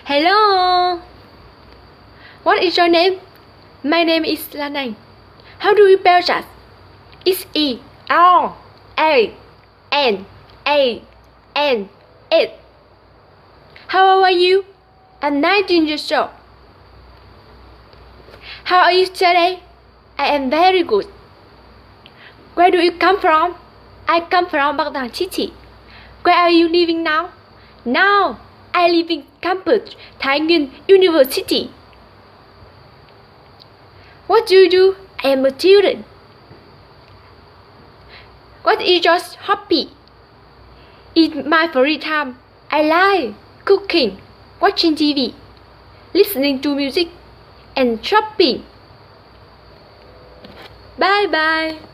Hello. What is your name? My name is Lan Anh. How do you spell that? It's E-R-A-N-A-N. How old are you? I'm 19 years old. How are you today? I am very good. Where do you come from? I come from Baghdad City. Where are you living now? Now, I live in campus, Thái Nguyên University. What do you do? I am a student. What is your hobby? In my free time, I like cooking, watching TV, listening to music, and shopping. Bye bye.